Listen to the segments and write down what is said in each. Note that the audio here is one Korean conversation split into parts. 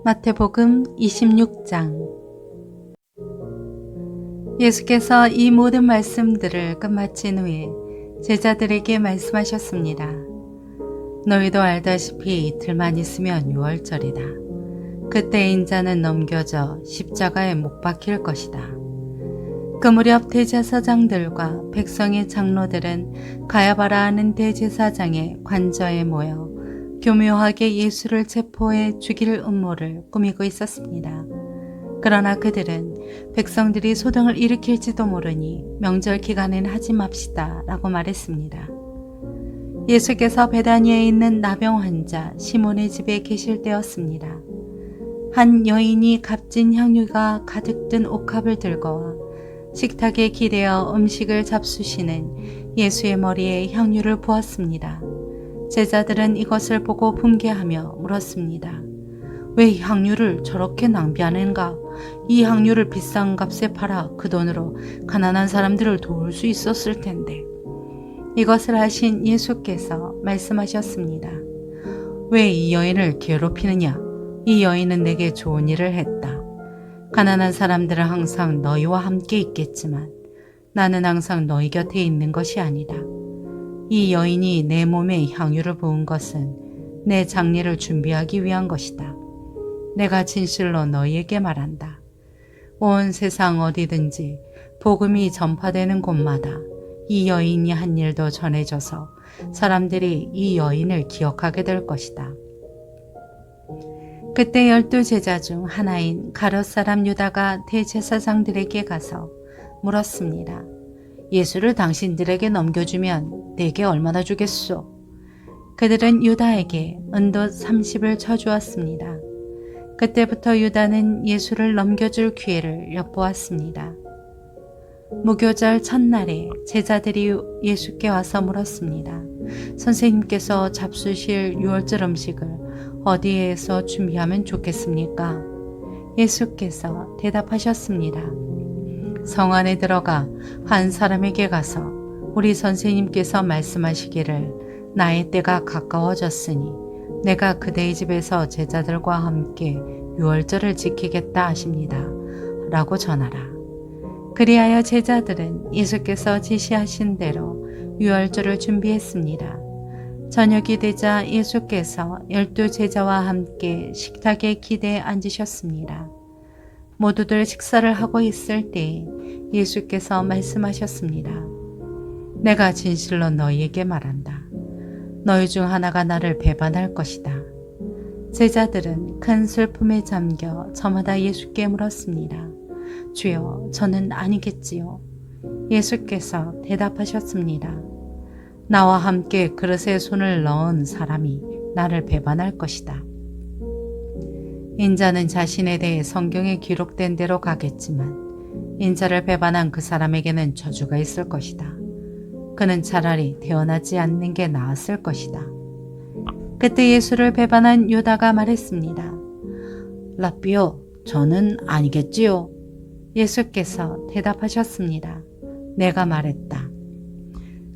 마태복음 26장. 예수께서 이 모든 말씀들을 끝마친 후에 제자들에게 말씀하셨습니다. 너희도 알다시피 이틀만 있으면 유월절이다. 그때 인자는 넘겨져 십자가에 못 박힐 것이다. 그 무렵 대제사장들과 백성의 장로들은 가야바라 하는 대제사장의 관저에 모여 교묘하게 예수를 체포해 죽일 음모를 꾸미고 있었습니다. 그러나 그들은 백성들이 소동을 일으킬지도 모르니 명절 기간엔 하지 맙시다 라고 말했습니다. 예수께서 베다니에 있는 나병 환자 시몬의 집에 계실 때였습니다. 한 여인이 값진 향유가 가득 든 옥합을 들고 와 식탁에 기대어 음식을 잡수시는 예수의 머리에 향유를 부었습니다. 제자들은 이것을 보고 분개하며 물었습니다. 왜 향유를 저렇게 낭비하는가? 이 향유를 비싼 값에 팔아 그 돈으로 가난한 사람들을 도울 수 있었을 텐데. 이것을 하신 예수께서 말씀하셨습니다. 왜 이 여인을 괴롭히느냐? 이 여인은 내게 좋은 일을 했다. 가난한 사람들은 항상 너희와 함께 있겠지만 나는 항상 너희 곁에 있는 것이 아니다. 이 여인이 내 몸에 향유를 부은 것은 내 장례를 준비하기 위한 것이다. 내가 진실로 너희에게 말한다. 온 세상 어디든지 복음이 전파되는 곳마다 이 여인이 한 일도 전해져서 사람들이 이 여인을 기억하게 될 것이다. 그때 12 제자 중 하나인 가룟 사람 유다가 대제사장들에게 가서 물었습니다. 예수를 당신들에게 넘겨주면 내게 얼마나 주겠소? 그들은 유다에게 은도 30을 쳐주었습니다. 그때부터 유다는 예수를 넘겨줄 기회를 엿보았습니다. 무교절 첫날에 제자들이 예수께 와서 물었습니다. 선생님께서 잡수실 유월절 음식을 어디에서 준비하면 좋겠습니까? 예수께서 대답하셨습니다. 성 안에 들어가 한 사람에게 가서 우리 선생님께서 말씀하시기를 나의 때가 가까워졌으니 내가 그대의 집에서 제자들과 함께 유월절을 지키겠다 하십니다. 라고 전하라. 그리하여 제자들은 예수께서 지시하신 대로 유월절을 준비했습니다. 저녁이 되자 예수께서 12 제자와 함께 식탁에 기대에 앉으셨습니다. 모두들 식사를 하고 있을 때 예수께서 말씀하셨습니다. 내가 진실로 너희에게 말한다. 너희 중 하나가 나를 배반할 것이다. 제자들은 큰 슬픔에 잠겨 저마다 예수께 물었습니다. 주여, 저는 아니겠지요. 예수께서 대답하셨습니다. 나와 함께 그릇에 손을 넣은 사람이 나를 배반할 것이다. 인자는 자신에 대해 성경에 기록된 대로 가겠지만 인자를 배반한 그 사람에게는 저주가 있을 것이다. 그는 차라리 태어나지 않는 게 나았을 것이다. 그때 예수를 배반한 유다가 말했습니다. 라삐요, 저는 아니겠지요. 예수께서 대답하셨습니다. 내가 말했다.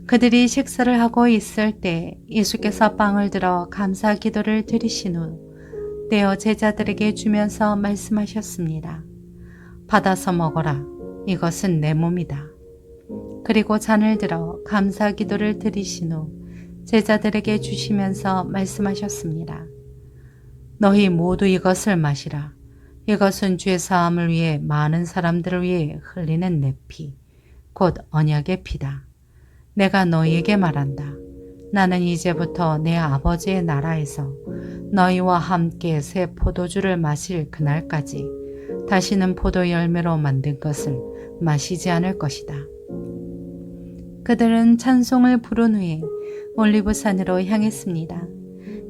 그들이 식사를 하고 있을 때 예수께서 빵을 들어 감사 기도를 드리신 후 떼어 제자들에게 주면서 말씀하셨습니다. 받아서 먹어라. 이것은 내 몸이다. 그리고 잔을 들어 감사 기도를 드리신 후 제자들에게 주시면서 말씀하셨습니다. 너희 모두 이것을 마시라. 이것은 죄 사함을 위해 많은 사람들을 위해 흘리는 내 피, 곧 언약의 피다. 내가 너희에게 말한다. 나는 이제부터 내 아버지의 나라에서 너희와 함께 새 포도주를 마실 그날까지 다시는 포도 열매로 만든 것을 마시지 않을 것이다. 그들은 찬송을 부른 후에 올리브산으로 향했습니다.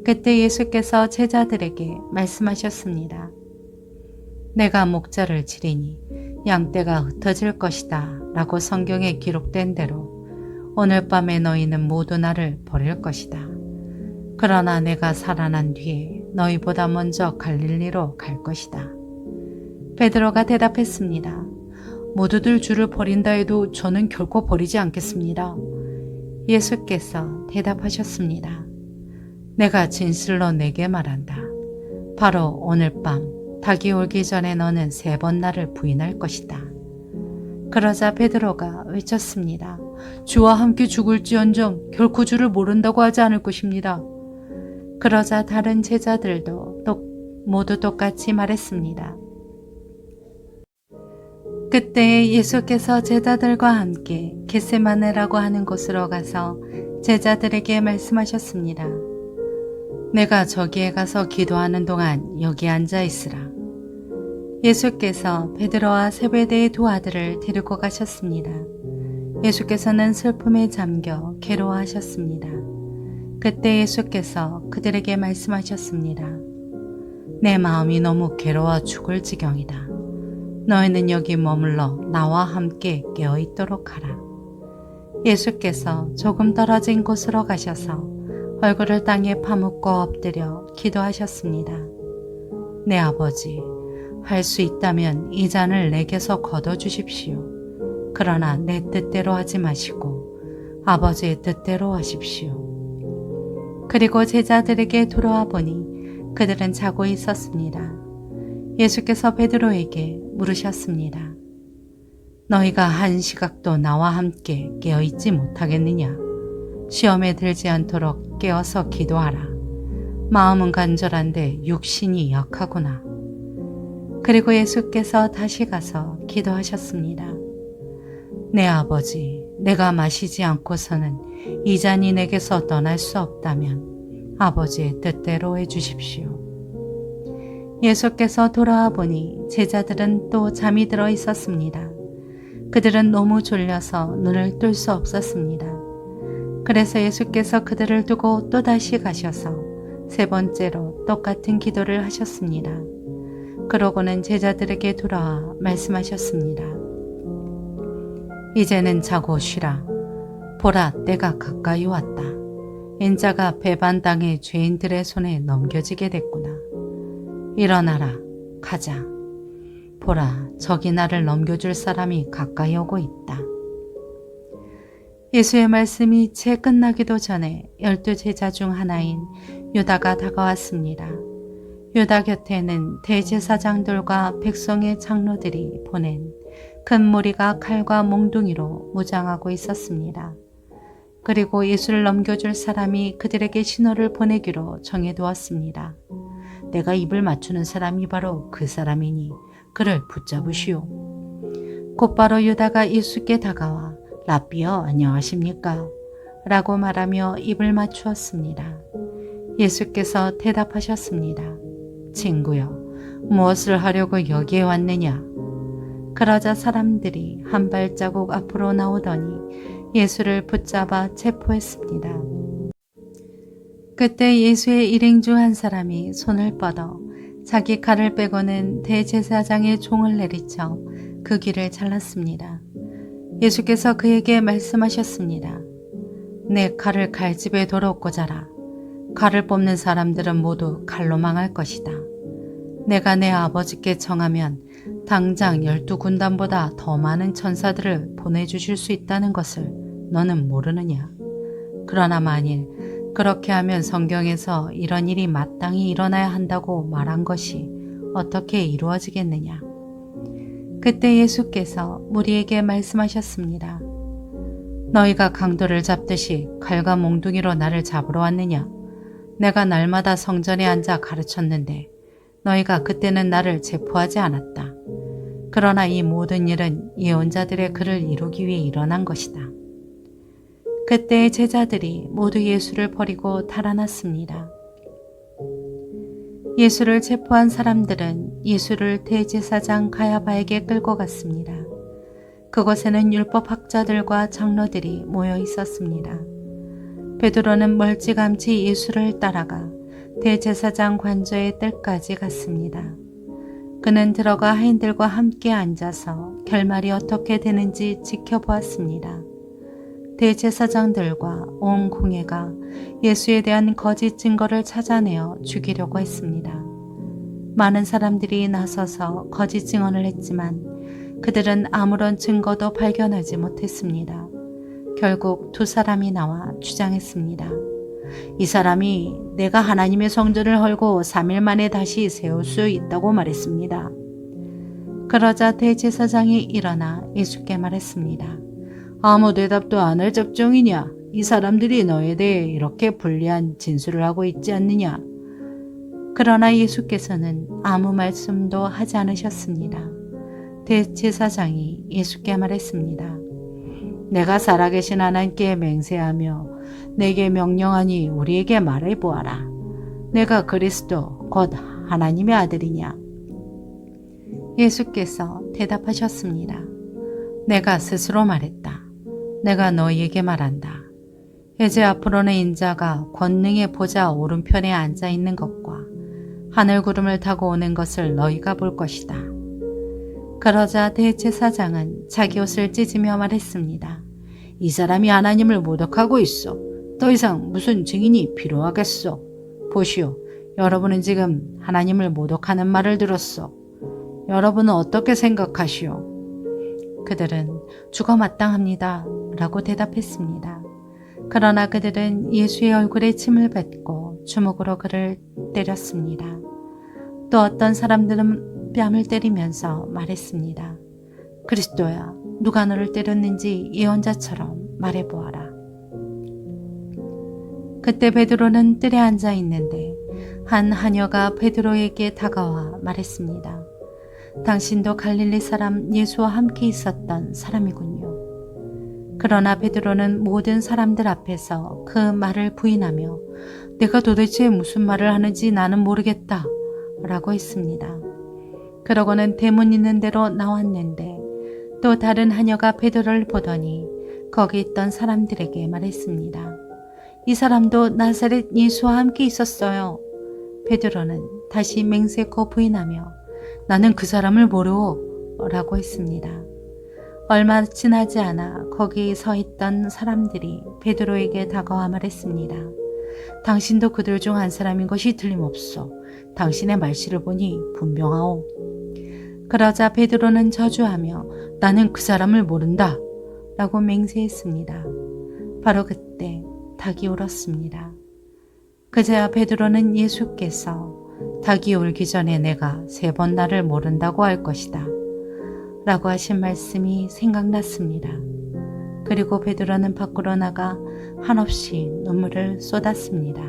그때 예수께서 제자들에게 말씀하셨습니다. 내가 목자를 치리니 양떼가 흩어질 것이다 라고 성경에 기록된 대로 오늘 밤에 너희는 모두 나를 버릴 것이다. 그러나 내가 살아난 뒤에 너희보다 먼저 갈릴리로 갈 것이다. 베드로가 대답했습니다. 모두들 주를 버린다 해도 저는 결코 버리지 않겠습니다. 예수께서 대답하셨습니다. 내가 진실로 내게 말한다. 바로 오늘 밤 닭이 울기 전에 너는 3번 나를 부인할 것이다. 그러자 베드로가 외쳤습니다. 주와 함께 죽을지언정 결코 주를 모른다고 하지 않을 것입니다. 그러자 다른 제자들도 모두 똑같이 말했습니다. 그때 예수께서 제자들과 함께 겟세마네라고 하는 곳으로 가서 제자들에게 말씀하셨습니다. 내가 저기에 가서 기도하는 동안 여기 앉아 있으라. 예수께서 베드로와 세베대의 2 아들을 데리고 가셨습니다. 예수께서는 슬픔에 잠겨 괴로워하셨습니다. 그때 예수께서 그들에게 말씀하셨습니다. 내 마음이 너무 괴로워 죽을 지경이다. 너희는 여기 머물러 나와 함께 깨어있도록 하라. 예수께서 조금 떨어진 곳으로 가셔서 얼굴을 땅에 파묻고 엎드려 기도하셨습니다. 내 아버지, 할 수 있다면 이 잔을 내게서 거둬주십시오. 그러나 내 뜻대로 하지 마시고 아버지의 뜻대로 하십시오. 그리고 제자들에게 돌아와 보니 그들은 자고 있었습니다. 예수께서 베드로에게 물으셨습니다. 너희가 한 시각도 나와 함께 깨어있지 못하겠느냐? 시험에 들지 않도록 깨어서 기도하라. 마음은 간절한데 육신이 약하구나. 그리고 예수께서 다시 가서 기도하셨습니다. 내 아버지, 내가 마시지 않고서는 이 잔이 내게서 떠날 수 없다면 아버지의 뜻대로 해주십시오. 예수께서 돌아와 보니 제자들은 또 잠이 들어 있었습니다. 그들은 너무 졸려서 눈을 뜰 수 없었습니다. 그래서 예수께서 그들을 두고 또다시 가셔서 3번째로 똑같은 기도를 하셨습니다. 그러고는 제자들에게 돌아와 말씀하셨습니다. 이제는 자고 쉬라. 보라, 때가 가까이 왔다. 인자가 배반당해 죄인들의 손에 넘겨지게 됐구나. 일어나라, 가자. 보라, 저기 나를 넘겨줄 사람이 가까이 오고 있다. 예수의 말씀이 채 끝나기도 전에 12제자 중 하나인 유다가 다가왔습니다. 유다 곁에는 대제사장들과 백성의 장로들이 보낸 큰 무리가 칼과 몽둥이로 무장하고 있었습니다. 그리고 예수를 넘겨줄 사람이 그들에게 신호를 보내기로 정해두었습니다. 내가 입을 맞추는 사람이 바로 그 사람이니 그를 붙잡으시오. 곧바로 유다가 예수께 다가와 라삐여 안녕하십니까? 라고 말하며 입을 맞추었습니다. 예수께서 대답하셨습니다. 친구여, 무엇을 하려고 여기에 왔느냐? 그러자 사람들이 한 발자국 앞으로 나오더니 예수를 붙잡아 체포했습니다. 그때 예수의 일행 중 한 사람이 손을 뻗어 자기 칼을 빼고는 대제사장의 종을 내리쳐 그 귀를 잘랐습니다. 예수께서 그에게 말씀하셨습니다. 내 칼을 칼집에 도로 꽂아라. 칼을 뽑는 사람들은 모두 칼로 망할 것이다. 내가 내 아버지께 청하면 당장 12군단보다 더 많은 천사들을 보내주실 수 있다는 것을 너는 모르느냐? 그러나 만일 그렇게 하면 성경에서 이런 일이 마땅히 일어나야 한다고 말한 것이 어떻게 이루어지겠느냐? 그때 예수께서 무리에게 말씀하셨습니다. 너희가 강도를 잡듯이 칼과 몽둥이로 나를 잡으러 왔느냐? 내가 날마다 성전에 앉아 가르쳤는데 너희가 그때는 나를 체포하지 않았다. 그러나 이 모든 일은 예언자들의 글을 이루기 위해 일어난 것이다. 그때 제자들이 모두 예수를 버리고 달아났습니다. 예수를 체포한 사람들은 예수를 대제사장 가야바에게 끌고 갔습니다. 그곳에는 율법학자들과 장로들이 모여 있었습니다. 베드로는 멀찌감치 예수를 따라가 대제사장 관저의 뜰까지 갔습니다. 그는 들어가 하인들과 함께 앉아서 결말이 어떻게 되는지 지켜보았습니다. 대제사장들과 온 공회가 예수에 대한 거짓 증거를 찾아내어 죽이려고 했습니다. 많은 사람들이 나서서 거짓 증언을 했지만 그들은 아무런 증거도 발견하지 못했습니다. 결국 2 사람이 나와 주장했습니다. 이 사람이 내가 하나님의 성전을 헐고 3일 만에 다시 세울 수 있다고 말했습니다. 그러자 대제사장이 일어나 예수께 말했습니다. 아무 대답도 안 할 작정이냐? 이 사람들이 너에 대해 이렇게 불리한 진술을 하고 있지 않느냐? 그러나 예수께서는 아무 말씀도 하지 않으셨습니다. 대제사장이 예수께 말했습니다. 내가 살아계신 하나님께 맹세하며 내게 명령하니 우리에게 말해보아라. 내가 그리스도 곧 하나님의 아들이냐? 예수께서 대답하셨습니다. 내가 스스로 말했다. 내가 너희에게 말한다. 이제 앞으로는 인자가 권능의 보좌 오른편에 앉아 있는 것과 하늘 구름을 타고 오는 것을 너희가 볼 것이다. 그러자 대제사장은 자기 옷을 찢으며 말했습니다. 이 사람이 하나님을 모독하고 있어. 더 이상 무슨 증인이 필요하겠소. 보시오. 여러분은 지금 하나님을 모독하는 말을 들었소. 여러분은 어떻게 생각하시오? 그들은 죽어 마땅합니다. 라고 대답했습니다. 그러나 그들은 예수의 얼굴에 침을 뱉고 주먹으로 그를 때렸습니다. 또 어떤 사람들은 뺨을 때리면서 말했습니다. 그리스도야, 누가 너를 때렸는지 예언자처럼 말해보아라. 그때 베드로는 뜰에 앉아 있는데 한 하녀가 베드로에게 다가와 말했습니다. 당신도 갈릴리 사람 예수와 함께 있었던 사람이군요. 그러나 베드로는 모든 사람들 앞에서 그 말을 부인하며 내가 도대체 무슨 말을 하는지 나는 모르겠다 라고 했습니다. 그러고는 대문 있는 데로 나왔는데 또 다른 하녀가 베드로를 보더니 거기 있던 사람들에게 말했습니다. 이 사람도 나사렛 예수와 함께 있었어요. 베드로는 다시 맹세코 부인하며 나는 그 사람을 모르오 라고 했습니다. 얼마 지나지 않아 거기 서 있던 사람들이 베드로에게 다가와 말했습니다. 당신도 그들 중 한 사람인 것이 틀림없소. 당신의 말씨를 보니 분명하오. 그러자 베드로는 저주하며 나는 그 사람을 모른다 라고 맹세했습니다. 바로 그때 닭이 울었습니다. 그제야 베드로는 예수께서 닭이 울기 전에 내가 3번 나를 모른다고 할 것이다 라고 하신 말씀이 생각났습니다. 그리고 베드로는 밖으로 나가 한없이 눈물을 쏟았습니다.